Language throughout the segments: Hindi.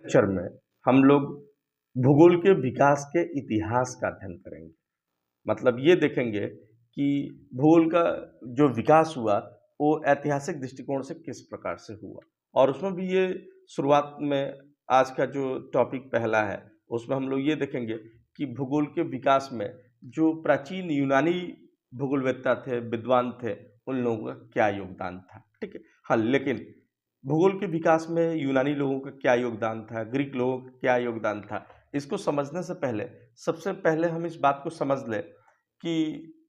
लेक्चर में हम लोग भूगोल के विकास के इतिहास का अध्ययन करेंगे। मतलब ये देखेंगे कि भूगोल का जो विकास हुआ वो ऐतिहासिक दृष्टिकोण से किस प्रकार से हुआ और उसमें भी ये शुरुआत में आज का जो टॉपिक पहला है उसमें हम लोग ये देखेंगे कि भूगोल के विकास में जो प्राचीन यूनानी भूगोलवेत्ता थे, विद्वान थे, उन लोगों का क्या योगदान था, ठीक है? हाँ, लेकिन भूगोल के विकास में यूनानी लोगों का क्या योगदान था, ग्रीक लोगों का क्या योगदान था, इसको समझने से पहले सबसे पहले हम इस बात को समझ लें कि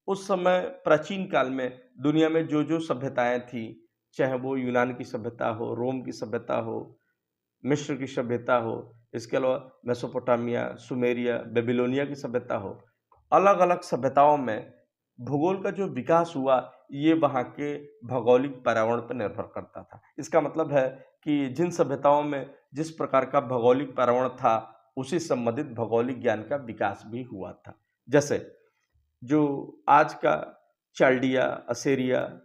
उस समय प्राचीन काल में दुनिया में जो-जो सभ्यताएँ थीं, चाहे वो यूनान की सभ्यता हो, रोम की सभ्यता हो, मिस्र की सभ्यता हो, इसके अलावा मेसोपोटामिया, सुमेरिया, बेबीलोनिया की सभ्यता हो, अलग-अलग सभ्यताओं में भूगोल का जो विकास हुआ, ये वहाँ के भौगोलिक पर्यावरण पर निर्भर करता था। इसका मतलब है कि जिन सभ्यताओं में जिस प्रकार का भौगोलिक पर्यावरण था, उसी संबंधित भौगोलिक ज्ञान का विकास भी हुआ था। जैसे जो आज का चाल्डिया, असीरिया,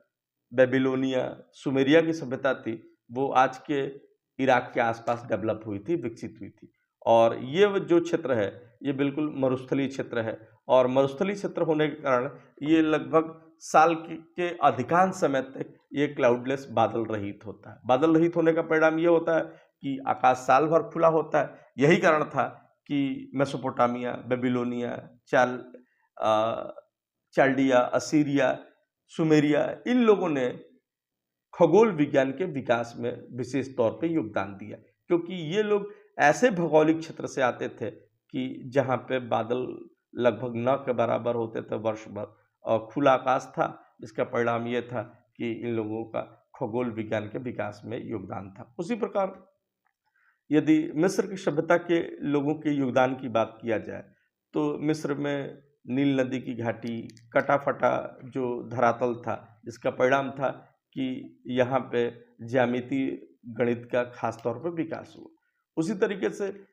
बेबीलोनिया, सुमेरिया की सभ्यता थी, वो आज के इराक के आसपास डेवलप हुई थी, विकसित हुई थी। और ये जो क्षेत्र है, ये बिल्कुल मरुस्थलीय क्षेत्र है और मरुस्थलीय क्षेत्र होने के कारण ये लगभग साल के अधिकांश समय तक ये क्लाउडलेस बादल रहित होता है। बादल रहित होने का परिणाम ये होता है कि आकाश साल भर खुला होता है। यही कारण था कि मेसोपोटामिया, बेबीलोनिया, अ, चाल्डिया, असीरिया, सुमेरिया इन लोगों ने खगोल विज्ञान के विकास में विशेष तौर पे योगदान दिया क्योंकि ये लोग ऐसे भौगोलिक क्षेत्र से आते थे कि जहाँ पे बादल लगभग न के बराबर होते थे वर्ष भर और खुला आकाश था, जिसका परिणाम ये था कि इन लोगों का खगोल विज्ञान के विकास में योगदान था। उसी प्रकार यदि मिस्र की सभ्यता के लोगों के योगदान की बात किया जाए, तो मिस्र में नील नदी की घाटी, कटा-फटा जो धरातल था, जिसका परिणाम था कि यहाँ पे ज्यामितीय गणित का खास तौर पे विकास हुआ। उसी तरीके से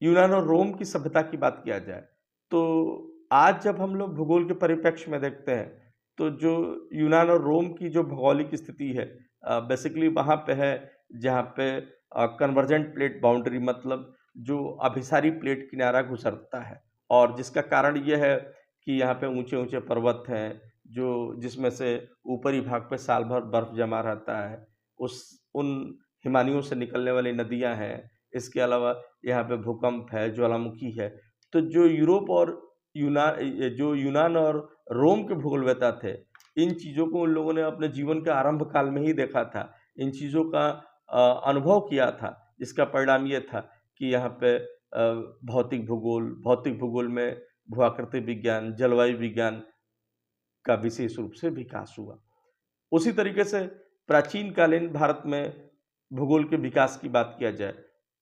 यूनान और रोम की सभ्यता की बात किया जाए, तो आज जब हम लोग भूगोल के परिप्रेक्ष्य में देखते हैं, तो जो यूनान और रोम की जो भौगोलिक स्थिति है बेसिकली वहाँ पे है जहाँ पे कन्वर्जेंट प्लेट बाउंड्री मतलब जो अभिसारी प्लेट किनारा गुजरता है और जिसका कारण ये है कि यहाँ पे ऊँचे-ऊँचे पर्वत हैं, जो जिसमें से ऊपरी भाग पे साल भर बर्फ जमा रहता है। उस उन हिमानियों से निकलने वाली नदियाँ हैं, इसके अलावा यहाँ पे भूकंप है, ज्वालामुखी है। तो जो यूरोप और जो यूनान और रोम के भूगोलवेत्ता थे, इन चीज़ों को उन लोगों ने अपने जीवन के आरंभ काल में ही देखा था। इन चीज़ों का अनुभव किया था, जिसका परिणाम ये था कि यहाँ पे भौतिक भूगोल में भू-आकृति विज्ञान, जलवायु विज्ञान का विशेष रूप से विकास हुआ। उसी तरीके से प्राचीन कालीन भारत में भूगोल के विकास की बात किया जाए,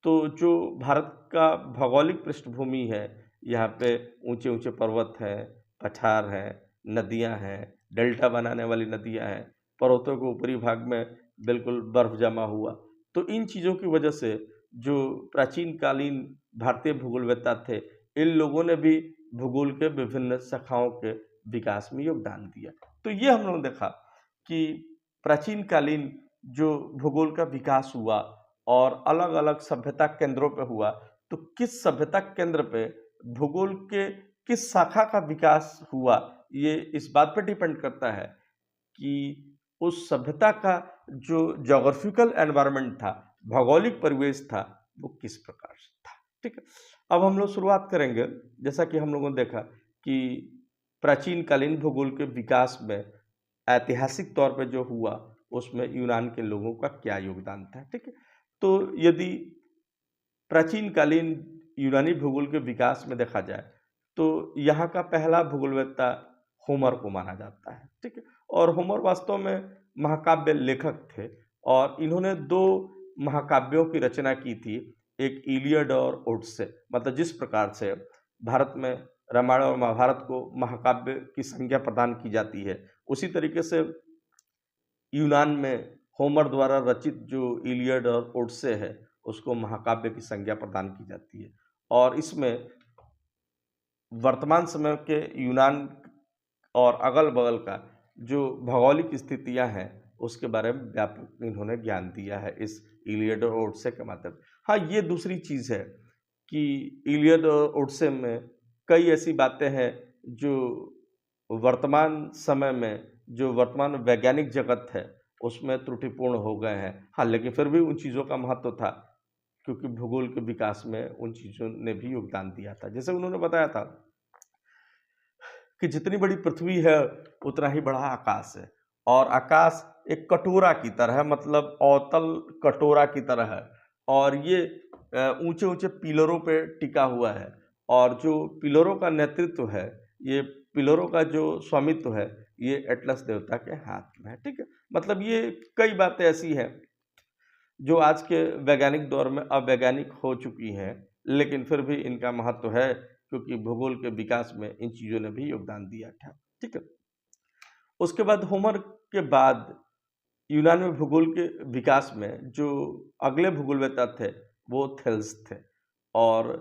तो जो भारत का भौगोलिक पृष्ठभूमि है, यहाँ पे ऊँचे-ऊँचे पर्वत हैं, पठार हैं, नदियाँ हैं, डेल्टा बनाने वाली नदियाँ हैं, पर्वतों के ऊपरी भाग में बिल्कुल बर्फ जमा हुआ। तो इन चीज़ों की वजह से जो प्राचीन कालीन भारतीय भूगोलवेत्ता थे, इन लोगों ने भी भूगोल के विभिन्न शाखाओं के विकास में योगदान दिया। तो ये हम लोगों ने देखा कि प्राचीन कालीन जो भूगोल का विकास हुआ और अलग-अलग सभ्यता केंद्रों पे हुआ, तो किस सभ्यता केंद्र पे भूगोल के किस शाखा का विकास हुआ, ये इस बात पे डिपेंड करता है कि उस सभ्यता का जो ज्योग्राफिकल एनवायरनमेंट था, भौगोलिक परिवेश था, वो किस प्रकार से था, ठीक है? अब हम लोग शुरुआत करेंगे, जैसा कि हम लोगों ने देखा कि प्राचीन कालीन भूगोल के विकास में ऐतिहासिक तौर पे जो हुआ, उसमें यूनान के लोगों का क्या योगदान था, ठीक है? तो यदि प्राचीन कालीन यूनानी भूगोल के विकास में देखा जाए, तो यहाँ का पहला भूगोलवेत्ता होमर को माना जाता है, ठीक है? और होमर वास्तव में महाकाव्य लेखक थे और इन्होंने 2 महाकाव्यों की रचना की थी, एक इलियड और ओडिसी मतलब जिस प्रकार से भारत में रामायण और महाभारत को महाकाव्य की संज्ञा प्रदान की जाती है, उसी तरीके से यूनान में होमर द्वारा रचित जो इलियड और ओडिसी है, उसको महाकाव्य की संज्ञा प्रदान की जाती है और इसमें वर्तमान समय के यूनान और अगल-बगल का जो भौगोलिक स्थितियाँ हैं, उसके बारे में व्यापक इन्होंने ज्ञान दिया है इस इलियड और ओडिसी के माध्यम से। हाँ, ये दूसरी चीज़ है कि इलियड और ओडिसी में कई ऐसी बातें हैं जो वर्तमान समय में जो वर्तमान वैज्ञानिक जगत है, उसमें त्रुटिपूर्ण हो गए हैं। हाँ, लेकिन फिर भी उन चीज़ों का महत्व था, क्योंकि भूगोल के विकास में उन चीज़ों ने भी योगदान दिया था। जैसे उन्होंने बताया था कि जितनी बड़ी पृथ्वी है, उतना ही बड़ा आकाश है, और आकाश एक कटोरा की तरह है, मतलब अवतल कटोरा की तरह है, और ये ऊंचे-ऊंचे पिलरों पे टिका हुआ है, और जो पिलरों का नेतृत्व है, ये पिलरों का जो स्वामित्व है, ये एटलस देवता के हाथ में है। ठीक है, मतलब ये कई बातें ऐसी हैं जो आज के वैज्ञानिक दौर में अवैज्ञानिक हो चुकी हैं, लेकिन फिर भी इनका महत्व है, क्योंकि भूगोल के विकास में इन चीज़ों ने भी योगदान दिया था। ठीक है? उसके बाद होमर के बाद यूनान में भूगोल के विकास में जो अगले भूगोलवेत्ता थे, वो थेल्स थे। और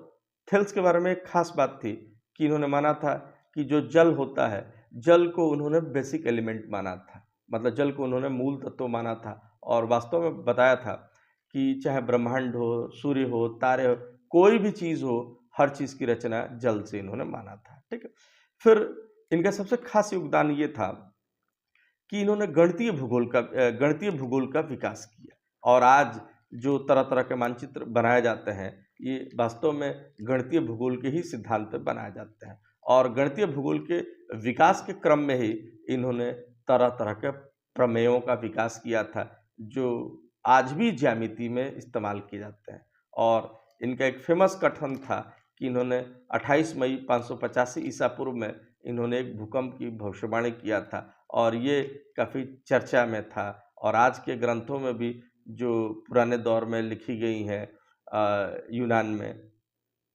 थेल्स के बारे में एक खास बात थी कि इन्होंने माना था कि जो जल होता है, जल को उन्होंने बेसिक एलिमेंट माना था, मतलब जल को उन्होंने मूल तत्व माना था, और वास्तव में बताया था कि चाहे ब्रह्मांड हो, सूर्य हो, तारे हो, कोई भी चीज़ हो, हर चीज़ की रचना जल से इन्होंने माना था। ठीक है? फिर इनका सबसे खास योगदान ये था कि इन्होंने गणितीय भूगोल का विकास किया, और आज जो तरह-तरह के मानचित्र बनाए जाते हैं, ये वास्तव में गणितीय भूगोल के ही सिद्धांत पे बनाए जाते हैं, और गणितीय भूगोल के विकास के क्रम में ही इन्होंने तरह-तरह के प्रमेयों का विकास किया था, जो आज भी ज्यामिति में इस्तेमाल किए जाते हैं। और इनका एक फेमस कथन था कि इन्होंने 28 मई 585 ईसा पूर्व में इन्होंने एक भूकंप की भविष्यवाणी किया था, और ये काफ़ी चर्चा में था, और आज के ग्रंथों में भी जो पुराने दौर में लिखी गई हैं यूनान में,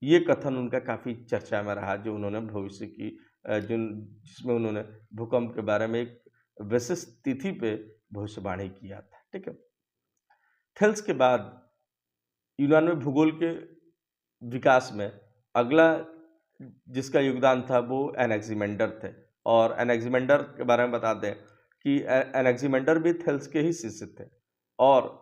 ये कथन उनका काफ़ी चर्चा में रहा, जो उन्होंने भविष्य की जिसमें उन्होंने भूकंप के बारे में एक विशिष्ट तिथि पे भविष्यवाणी किया था। ठीक है? थेल्स के बाद यूनान में भूगोल के विकास में अगला जिसका योगदान था, वो एनेक्सिमेंडर थे। और एनेक्सिमेंडर के बारे में बता दें कि एनेक्सिमेंडर भी थेल्स के ही शिष्य थे, और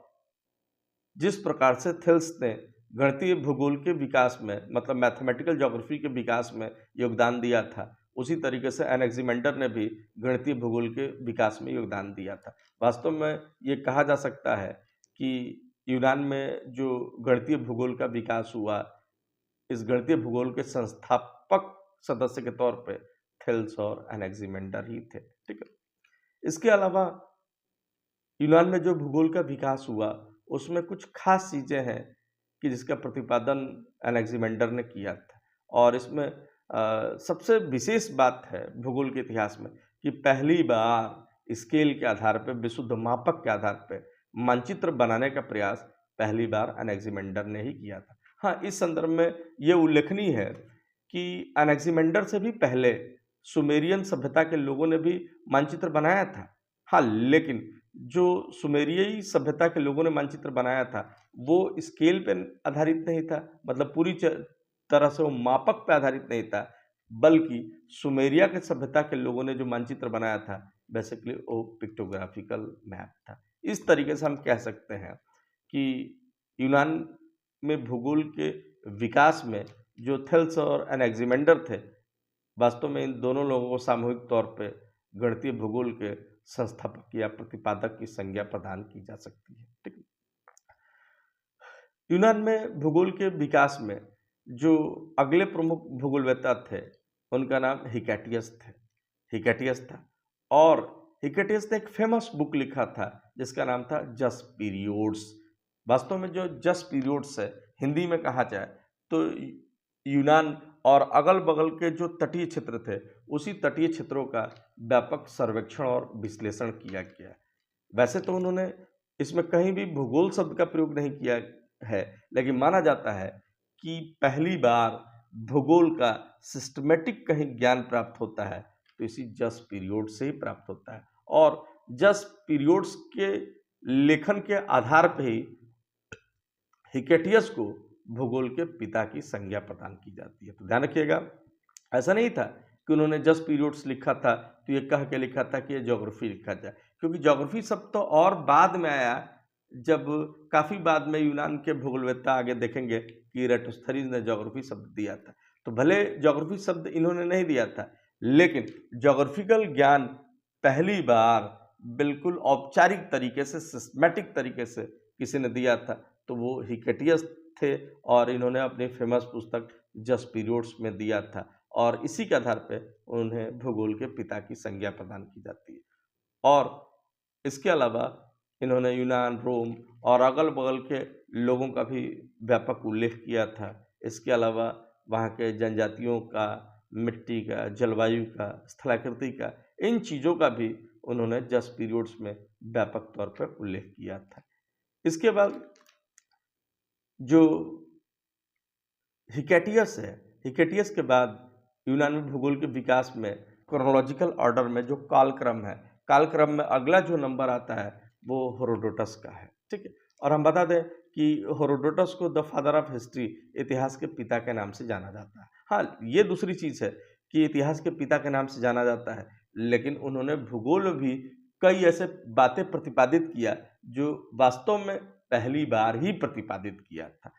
जिस प्रकार से थेल्स ने गणितीय भूगोल के विकास में, मतलब मैथमेटिकल ज्योग्राफी के विकास में योगदान दिया था, उसी तरीके से एनेक्सिमेंडर ने भी गणितीय भूगोल के विकास में योगदान दिया था। वास्तव में ये कहा जा सकता है कि यूनान में जो गणितीय भूगोल का विकास हुआ, इस गणितीय भूगोल के संस्थापक सदस्य के तौर पे थेल्स और एनेक्सिमेंडर ही थे। ठीक है? इसके अलावा यूनान में जो भूगोल का विकास हुआ, उसमें कुछ खास चीज़ें हैं कि जिसका प्रतिपादन एनेक्सिमेंडर ने किया था, और इसमें सबसे विशेष बात है भूगोल के इतिहास में कि पहली बार स्केल के आधार पे, विशुद्ध मापक के आधार पे मानचित्र बनाने का प्रयास पहली बार एनेक्सिमेंडर ने ही किया था। हाँ, इस संदर्भ में ये उल्लेखनीय है कि एनेक्सिमेंडर से भी पहले सुमेरियन सभ्यता के लोगों ने भी मानचित्र बनाया था। हाँ, लेकिन जो सुमेरियाई सभ्यता के लोगों ने मानचित्र बनाया था, वो स्केल पे आधारित नहीं था, मतलब पूरी तरह से वो मापक पे आधारित नहीं था, बल्कि सुमेरिया के सभ्यता के लोगों ने जो मानचित्र बनाया था, बेसिकली वो पिक्टोग्राफिकल मैप था। इस तरीके से हम कह सकते हैं कि यूनान में भूगोल के विकास में जो थेल्स और एनेक्सिमेंडर थे, वास्तव में इन दोनों लोगों को सामूहिक तौर पे गणितीय भूगोल के संस्थापक या प्रतिपादक की संज्ञा प्रदान की जा सकती है। ठीक है? यूनान में भूगोल के विकास में जो अगले प्रमुख भूगोलवेत्ता थे, उनका नाम हिकैटियस था, और हिकैटियस ने एक फेमस बुक लिखा था जिसका नाम था जस्ट पीरियोड्स। वास्तव में जो जस्ट पीरियोड्स है, हिंदी में कहा जाए तो यूनान और अगल बगल के जो तटीय क्षेत्र थे, उसी तटीय क्षेत्रों का व्यापक सर्वेक्षण और विश्लेषण किया गया। वैसे तो उन्होंने इसमें कहीं भी भूगोल शब्द का प्रयोग नहीं किया है, लेकिन माना जाता है कि पहली बार भूगोल का सिस्टमेटिक कहीं ज्ञान प्राप्त होता है तो इसी जस्ट पीरियोड से ही प्राप्त होता है, और जस्ट पीरियोड्स के लेखन के आधार पर ही हिकैटियस को भूगोल के पिता की संज्ञा प्रदान की जाती है। तो ध्यान रखिएगा, ऐसा नहीं था कि उन्होंने जस्ट पीरियड्स लिखा था तो ये कह के लिखा था कि ये ज्योग्राफी लिखा जाए, क्योंकि ज्योग्राफी शब्द तो और बाद में आया जब काफ़ी बाद में यूनान के भूगोलवेत्ता आगे देखेंगे कि इरेटोस्थनीज ने ज्योग्राफी शब्द दिया था। तो भले ज्योग्राफी शब्द इन्होंने नहीं दिया था, लेकिन ज्योग्राफिकल ज्ञान पहली बार बिल्कुल औपचारिक तरीके से, सिस्टमैटिक तरीके से किसी ने दिया था, तो वो हिकेटियस थे और इन्होंने अपनी फेमस पुस्तक जस्ट पीरियड्स में दिया था और इसी के आधार पे उन्हें भूगोल के पिता की संज्ञा प्रदान की जाती है। और इसके अलावा इन्होंने यूनान, रोम और अगल-बगल के लोगों का भी व्यापक उल्लेख किया था। इसके अलावा वहाँ के जनजातियों का, मिट्टी का, जलवायु का, स्थलाकृति का, इन चीज़ों का भी उन्होंने जस्ट पीरियड्स में व्यापक तौर पर उल्लेख किया था। इसके बाद जो हिकेटियस है, हिकेटियस के बाद यूनान में भूगोल के विकास में क्रोनोलॉजिकल ऑर्डर में जो कालक्रम है, कालक्रम में अगला जो नंबर आता है वो हेरोडोटस का है, ठीक है। और हम बता दें कि हेरोडोटस को द फादर ऑफ हिस्ट्री, इतिहास के पिता के नाम से जाना जाता है। हाँ, ये दूसरी चीज़ है कि इतिहास के पिता के नाम से जाना जाता है, लेकिन उन्होंने भूगोल में भी कई ऐसे बातें प्रतिपादित किया जो वास्तव में पहली बार ही प्रतिपादित किया था।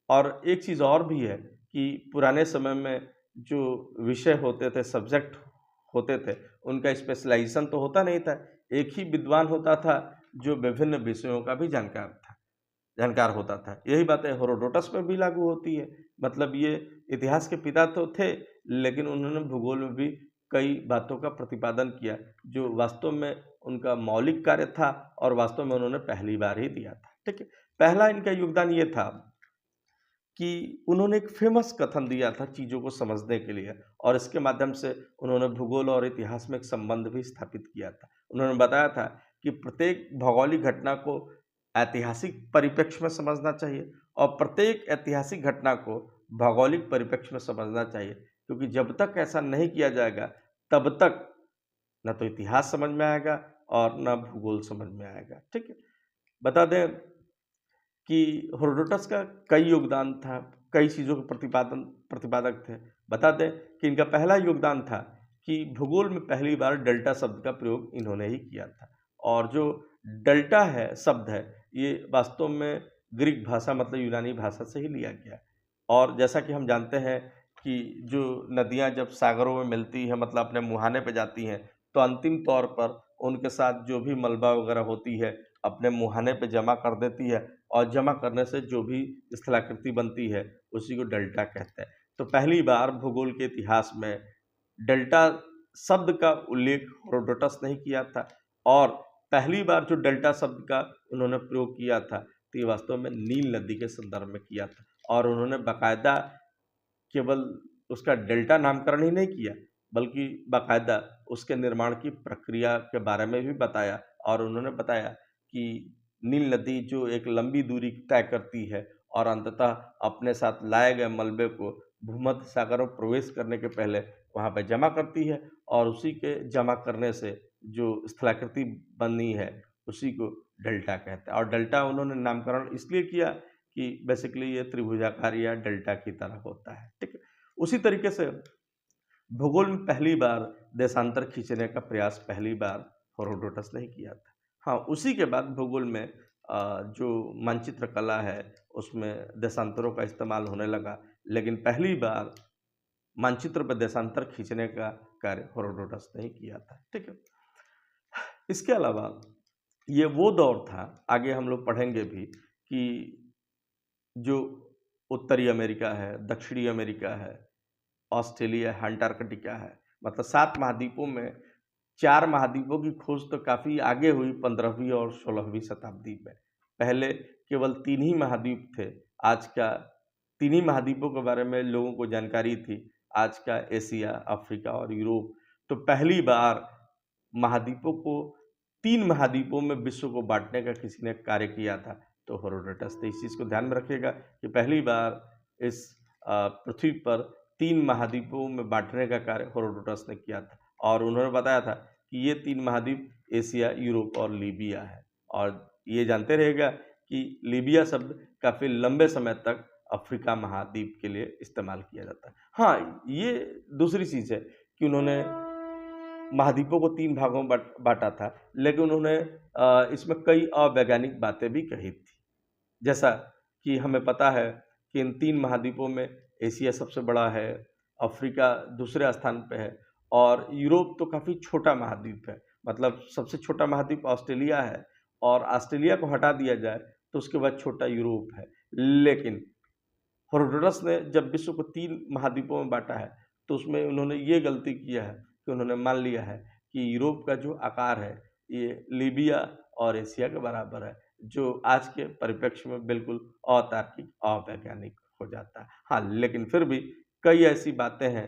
और एक चीज़ और भी है कि पुराने समय में जो विषय होते थे, सब्जेक्ट होते थे, उनका स्पेशलाइजेशन तो होता नहीं था। एक ही विद्वान होता था जो विभिन्न विषयों का भी जानकार होता था। यही बातें हेरोडोटस पे भी लागू होती है। मतलब ये इतिहास के पिता तो थे, लेकिन उन्होंने भूगोल में भी कई बातों का प्रतिपादन किया जो वास्तव में उनका मौलिक कार्य था और वास्तव में उन्होंने पहली बार ही दिया था, ठीक है। पहला इनका योगदान ये था कि उन्होंने एक फेमस कथन दिया था चीज़ों को समझने के लिए और इसके माध्यम से उन्होंने भूगोल और इतिहास में एक संबंध भी स्थापित किया था। उन्होंने बताया था कि प्रत्येक भौगोलिक घटना को ऐतिहासिक परिप्रेक्ष्य में समझना चाहिए और प्रत्येक ऐतिहासिक घटना को भौगोलिक परिप्रेक्ष्य में समझना चाहिए, क्योंकि जब तक ऐसा नहीं किया जाएगा तब तक न तो इतिहास समझ में आएगा और न भूगोल समझ में आएगा, ठीक है। बता दें कि हेरोडोटस का कई योगदान था, कई चीज़ों के प्रतिपादक थे। बता दें कि इनका पहला योगदान था कि भूगोल में पहली बार डेल्टा शब्द का प्रयोग इन्होंने ही किया था और जो डेल्टा है, शब्द है, ये वास्तव में ग्रीक भाषा मतलब यूनानी भाषा से ही लिया गया है। और जैसा कि हम जानते हैं कि जो नदियाँ जब सागरों में मिलती हैं, मतलब अपने मुहाने पे जाती हैं, तो अंतिम तौर पर उनके साथ जो भी मलबा वगैरह होती है, अपने मुहाने पे जमा कर देती है और जमा करने से जो भी स्थलाकृति बनती है, उसी को डेल्टा कहते हैं। तो पहली बार भूगोल के इतिहास में डेल्टा शब्द का उल्लेख हेरोडोटस ने ही किया था और पहली बार जो डेल्टा शब्द का उन्होंने प्रयोग किया था, तो ये वास्तव में नील नदी के संदर्भ में किया था और उन्होंने बाकायदा केवल उसका डेल्टा नामकरण ही नहीं किया, बल्कि बाकायदा उसके निर्माण की प्रक्रिया के बारे में भी बताया और उन्होंने बताया कि नील नदी जो एक लंबी दूरी तय करती है और अंततः अपने साथ लाए गए मलबे को भूमध्य सागर में प्रवेश करने के पहले वहाँ पे जमा करती है और उसी के जमा करने से जो स्थलाकृति बनी है उसी को डेल्टा कहते हैं। और डेल्टा उन्होंने नामकरण इसलिए किया कि बेसिकली ये त्रिभुजाकार या डेल्टा की तरह होता है, ठीक है। उसी तरीके से भूगोल में पहली बार देशांतर खींचने का प्रयास पहली बार हेरोडोटस ने ही किया था। हाँ, उसी के बाद भूगोल में जो मानचित्र कला है उसमें देशांतरों का इस्तेमाल होने लगा, लेकिन पहली बार मानचित्र पर देशांतर खींचने का कार्य हेरोडोटस ने ही किया था, ठीक है। इसके अलावा ये वो दौर था, आगे हम लोग पढ़ेंगे भी, कि जो उत्तरी अमेरिका है, दक्षिणी अमेरिका है, ऑस्ट्रेलिया है, अंटार्कटिका है, मतलब 7 महाद्वीपों में 4 महाद्वीपों की खोज तो काफ़ी आगे हुई 15वीं और 16वीं शताब्दी में। पहले केवल 3 ही महाद्वीप थे। आज का 3 ही महाद्वीपों के बारे में लोगों को जानकारी थी। आज का एशिया, अफ्रीका और यूरोप। तो पहली बार महाद्वीपों को 3 महाद्वीपों में विश्व को बाँटने का किसी ने कार्य किया था, तो हेरोडोटस ने। इस चीज़ को ध्यान में रखिएगा कि पहली बार इस पृथ्वी पर 3 महाद्वीपों में बाँटने का कार्य हेरोडोटस ने किया था और उन्होंने बताया था कि ये 3 महाद्वीप एशिया, यूरोप और लीबिया है। और ये जानते रहिएगा कि लीबिया शब्द काफ़ी लंबे समय तक अफ्रीका महाद्वीप के लिए इस्तेमाल किया जाता है। हाँ, ये दूसरी चीज़ है कि उन्होंने महाद्वीपों को 3 भागों में बाँटा था, लेकिन उन्होंने इसमें कई अवैज्ञानिक बातें भी कही थी। जैसा कि हमें पता है कि इन 3 महाद्वीपों में एशिया सबसे बड़ा है, अफ्रीका दूसरे स्थान पे है और यूरोप तो काफ़ी छोटा महाद्वीप है। मतलब सबसे छोटा महाद्वीप ऑस्ट्रेलिया है और ऑस्ट्रेलिया को हटा दिया जाए तो उसके बाद छोटा यूरोप है। लेकिन हेरोडोटस ने जब विश्व को 3 महाद्वीपों में बाँटा है, तो उसमें उन्होंने ये गलती किया है कि उन्होंने मान लिया है कि यूरोप का जो आकार है, ये लीबिया और एशिया के बराबर है, जो आज के परिप्रेक्ष्य में बिल्कुल अतार्किक, अवैज्ञानिक हो जाता है। हाँ, लेकिन फिर भी कई ऐसी बातें हैं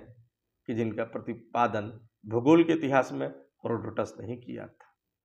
कि जिनका प्रतिपादन भूगोल के इतिहास में हेरोडोटस ने ही किया था।